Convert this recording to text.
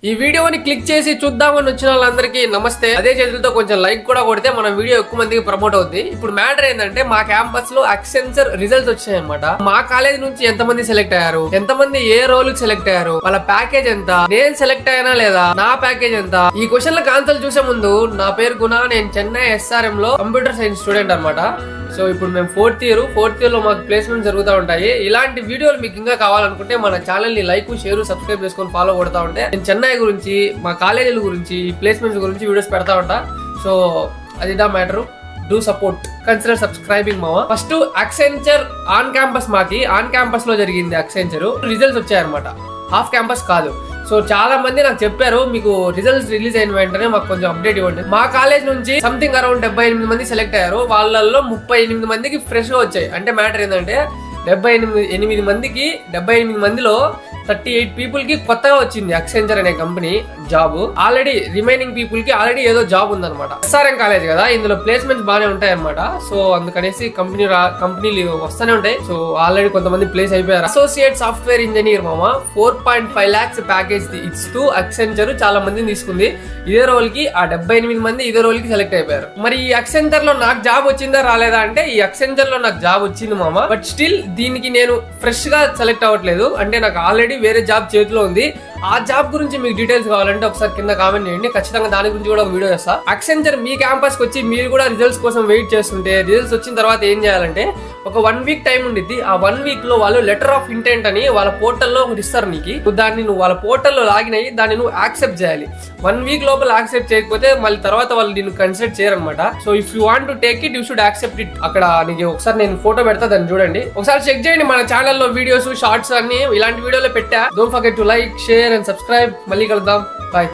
ఈ వీడియోని క్లిక్ చేసి చూద్దామని వచ్చిన వాళ్ళందరికీ నమస్తే. అదే చేతులతో కొంచెం లైక్ కూడా కొడితే మన వీడియో ఎక్కువ మందికి ప్రమోట్ అవుతుంది. ఇప్పుడు మ్యాటర్ ఏంటంటే మా క్యాంపస్ లో అక్సెంచర్ రిజల్ట్స్ వచ్చాయి అనమాట. మా కాలేజ్ నుంచి ఎంతమంది సెలెక్ట్ అయ్యారు, ఎంతమంది ఏ రోల్ సెలెక్ట్ అయ్యారు, వాళ్ళ ప్యాకేజ్ ఎంత, నేను సెలెక్ట్ అయ్యానా లేదా, నా ప్యాకేజ్ ఎంత, ఈ క్వశ్చన్లకు ఆన్సర్ చూసే ముందు నా పేరు గుణ, నేను చెన్నై SRM లో కంప్యూటర్ సైన్స్ స్టూడెంట్ అనమాట. సో ఇప్పుడు మేము ఫోర్త్ ఇయర్ లో మాకు ప్లేస్మెంట్ జరుగుతూ ఉంటాయి. ఇలాంటి వీడియోలు మీకు ఇంకా కావాలనుకుంటే మన ఛానల్ ని లైక్, షేర్, సబ్స్క్రైబ్ చేసుకొని ఫాలో కొడతా ఉంటే నేను చెన్నై గురించి, మా కాలేజీల గురించి, ప్లేస్మెంట్స్ గురించి వీడియోస్ పెడతా ఉంటా. సో అదిదా matter. Do support, consider subscribing మావా. ఫస్ట్ అక్సెంచర్ ఆన్ క్యాంపస్, మాకి ఆన్ క్యాంపస్ లో జరిగింది. అక్సెంచర్ రిజల్ట్స్ వచ్చాయన్నమాట, హాఫ్ క్యాంపస్ కాదు. సో చాలా మంది నాకు చెప్పారు, మీకు రిజల్ట్స్ రిలీజ్ అయిన వెంటనే మాకు కొంచెం అప్డేట్ ఇవ్వండి. మా కాలేజ్ నుంచి సంథింగ్ అరౌండ్ 78 మంది సెలెక్ట్ అయ్యారు. వాళ్ళల్లో 38 మందికి ఫ్రెష్ గా వచ్చాయి. అంటే మ్యాటర్ ఏంటంటే 78 మందిలో 38 పీపుల్ కి కొత్తగా వచ్చింది అక్సెంచర్ అనే company job. Already remaining people కి ఆల్రెడీ ఏదో జాబ్ ఉందన్నమాట. SRM కాలేజ్ కదా, ఇందులో ప్లేస్మెంట్స్ బాగానే ఉంటాయి అనమాట. సో అందుకనేసి కంపెనీలు వస్తూనే ఉంటాయి. సో ఆల్రెడీ కొంతమంది ప్లేస్ అయిపోయారు. అసోసియేట్ సాఫ్ట్వేర్ ఇంజనీర్ మామ 4.5 lakhs ప్యాకేజ్ ఇస్తూ అక్సెంచర్ చాలా మందిని తీసుకుంది. ఇదే రోల్ కి ఆ 78 మంది ఇదే రోల్ కి సెలెక్ట్ అయిపోయారు. మరి ఈ అక్సెంచర్ లో నాకు జాబ్ వచ్చిందా రాలేదా అంటే, ఈ అక్సెంచర్ లో నాకు జాబ్ వచ్చింది మామ. బట్ స్టిల్ దీనికి నేను ఫ్రెష్ గా సెలెక్ట్ అవ్వట్లేదు. అంటే నాకు ఆల్రెడీ వేరే జాబ్ చేతిలో ఉంది. ఆ జాబ్ గురించి మీకు డీటెయిల్స్ కావాలంటే ఒకసారి కింద కామెంట్ చేయండి, ఖచ్చితంగా దాని గురించి కూడా ఒక వీడియో చేస్తా. అక్సెంచర్ మీ క్యాంపస్ కి వచ్చి మీరు కూడా రిజల్ట్స్ కోసం వెయిట్ చేస్తుంటే, రిజల్ట్స్ వచ్చిన తర్వాత ఏం చేయాలంటే, ఒక 1 week టైం ఉండిద్ది. ఆ 1 week లో వాళ్ళు లెటర్ ఆఫ్ ఇంటెంట్ అని వాళ్ళ పోర్టల్లో ఒకటి ఇస్తారు నీకు. దాన్ని నువ్వు వాళ్ళ పోర్టల్లో లాగిన్ అయ్యి దాన్ని నువ్వు యాక్సెప్ట్ చేయాలి. 1 week లోపల యాక్సెప్ట్ చేయకపోతే మళ్ళీ తర్వాత వాళ్ళు నిన్ను కన్సిడర్ చేయరనమాట. So if you want to take it, you should accept it. అక్కడ నీకు ఒకసారి నేను ఫోటో పెడతా, దాన్ని చూడండి, ఒకసారి చెక్ చేయండి. మన ఛానల్లో వీడియోస్, షార్ట్స్ అన్ని ఇలాంటి వీడియోలో పెట్టా. Don't forget to like, share and subscribe. మళ్ళీ కలుద్దాం, బాయ్.